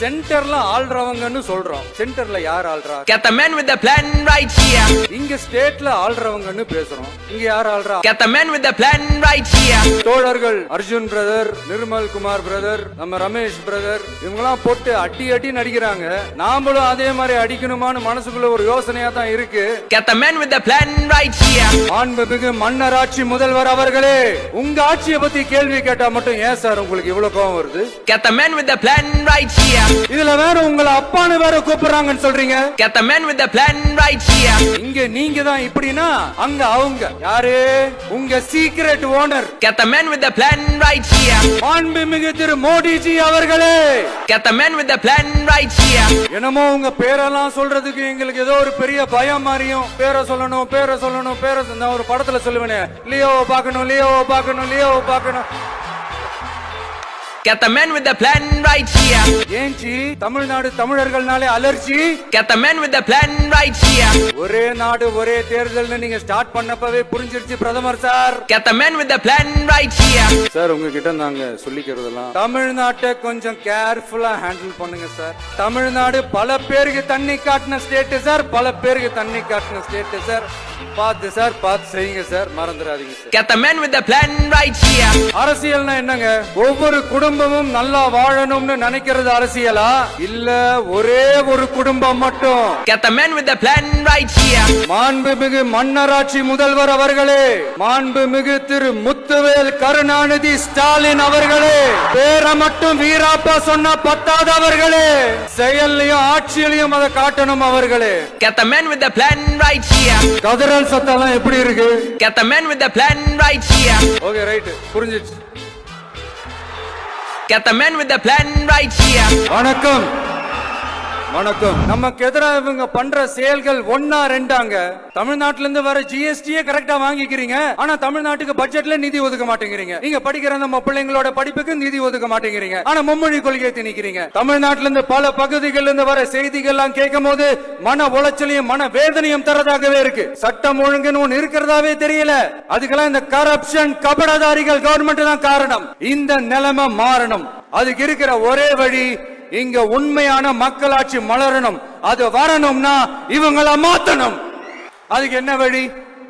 சென்டர்ல ஆள்றவங்கன்னு சொல்றோம். சென்டர்ல யார் ஆள்றா? Get the man with the plan right here. இங்க ஸ்டேட்ல ஆள்றவங்கன்னு பேசுறோம். இங்க யார் ஆள்றா? Get the man with the plan right here. தோழர்கள் அர்ஜுன் பிரதர், நிர்மல் குமார் பிரதர், நம்ம ரமேஷ் பிரதர் இவங்கெல்லாம் போட்டு அடி அடி நடிக்கிறாங்க. நாமளும் அதே மாதிரி அடிக்கணுமான்னு மனசுக்குள்ள ஒரு யோசனையா தான் இருக்கு. Get the man with the plan right here. மாண்புமிகு மன்னராட்சி முதல்வர் அவர்களே, உங்க ஆட்சியை பத்தி கேள்வி கேட்டா மட்டும் ஏன் சார் உங்களுக்கு இவ்வளவு கோவம் வருது? Get the man with the plan right here. இதுல வேற உங்களை அப்பான்னு வேற கூப்பிடுறாங்கன்னு சொல்றீங்க. Get the man with the plan right here. இங்க நீங்க தான் இப்படினா அங்க அவங்க யாரு? உங்க secret owner. Get the man with the plan right here. மாண்புமிகு திரு மோடிஜி அவர்களே, Get the man with the plan right here. என்னமோ உங்க பேரெல்லாம் சொல்றதுக்கு எங்களுக்கு ஏதோ ஒரு பெரிய பயம் மாதிரியும், பேரை சொல்லணும் பேரை சொல்லணும் பேரை நான் ஒரு படத்துல சொல்லுவேனே, லியோவை பார்க்கணும் லியோவை பார்க்கணும் லியோவை பார்க்கணும். Get the man with the plan right here. ஏஞ்சி தமிழ்நாடு தமிழர்கள்னாலே allergy. Get the man with the plan right here. ஒரே நாடு ஒரே தேர்தல்னு நீங்க ஸ்டார்ட் பண்ணப்பவே புரிஞ்சிருச்சு பிரதமர் sir. Get the man with the plan right here. Sir உங்ககிட்ட நாங்க சொல்லிக்கிறதெல்லாம் தமிழ்நாட்டை கொஞ்சம் கேர்ஃபுல்லா ஹேண்டில் பண்ணுங்க சார். தமிழ்நாடு பல பேருக்கு தண்ணி காட்டின ஸ்டேட் சார், பல பேருக்கு தண்ணி காட்டின ஸ்டேட் சார். பார்த்து சார் பார்த்து செய்யுங்க சார், மறந்துடாதீங்க sir. Get the man with the plan right here. அரசியல்னா என்னங்க? ஒவ்வொரு குடும்பமும் நல்லா வாழணும்னு நினைக்கிறது அரசியலா? இல்ல ஒரே ஒரு குடும்பம் மட்டும்? Get the man with the plan right here. மாண்புமிகு மன்னராட்சி முதல்வர் அவர்களே, மாண்புமிகு திரு முத்துவேல் கருணாநிதி ஸ்டாலின் அவர்களே, பேரை மட்டும் வீராப்பா சொன்ன பத்தாதவர்களே, செயல்லையும் ஆட்சியிலையும் அதை காட்டணும் அவர்களே. Get the man with the plan right here. கதறல் சத்தம் எப்படி இருக்கு? Get the man with the plan right here. Okay right, புரிஞ்சிச்சு. Get the man with the plan right here. வணக்கம் வணக்கம். நமக்கு எதிராக இவங்க பண்ற செயல்கள் ஒன்னா ரெண்டாங்க. தமிழ்நாட்டுல இருந்து வர ஜிஎஸ்டியே கரெக்டா வாங்கிக்கிறீங்க, ஆனா தமிழ்நாட்டுக்கு பட்ஜெட்ல நிதி ஒதுக்க மாட்டேங்கிறீங்க. நீங்க படிக்கிற நம்ம பிள்ளைங்களோட படிப்புக்கு நிதி ஒதுக்க மாட்டேங்கிறீங்க, ஆனா மும்மொழி கொள்கையை திணிக்கிறீங்க. தமிழ்நாட்டுல இருந்து பல பகுதிகளில் இருந்து வர செய்திகள் எல்லாம் கேட்கும் போது மன உளைச்சலையும் மன வேதனையும் தரதாகவே இருக்கு. சட்டம் ஒழுங்குன்னு ஒண்ணு இருக்கிறதாவே தெரியல. அதுக்கெல்லாம் இந்த கரப்ஷன் கபடதாரிகள் கவர்மெண்ட் தான் காரணம். இந்த நிலைமை மாறணும். அதுக்கு இருக்கிற ஒரே வழி, இங்க உண்மையான மக்களாட்சி மலரணும். அது வரணும்னா இவங்கள மாத்தணும். அதுக்கு என்ன வழி?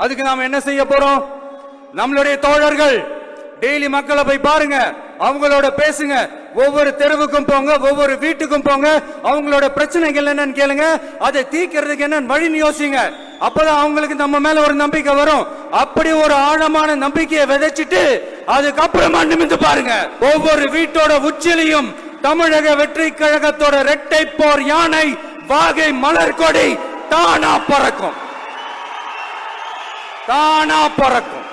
அதுக்கு நாம என்ன செய்ய போறோம்? நம்மளுடைய தோழர்கள் டெய்லி மக்களை போய் பாருங்க, அவங்களோட பேசுங்க, ஒவ்வொரு தெருவுக்கும் போங்க, ஒவ்வொரு வீட்டுக்கும் போங்க, அவங்களோட பிரச்சனைகள் என்னன்னு கேளுங்க, அதை தீர்க்கிறதுக்கு என்ன வழின்னு யோசிங்க. அப்பதான் அவங்களுக்கு நம்ம மேல ஒரு நம்பிக்கை வரும். அப்படி ஒரு ஆழமான நம்பிக்கையை விதைச்சிட்டு அதுக்கப்புறமா நிமிந்து பாருங்க. ஒவ்வொரு வீட்டோட உச்சிலையும் தமிழக வெற்றி கழகத்தோட இரட்டை போர் யானை வாகை மலர் கொடி தானா பறக்கும், தானா பறக்கும்.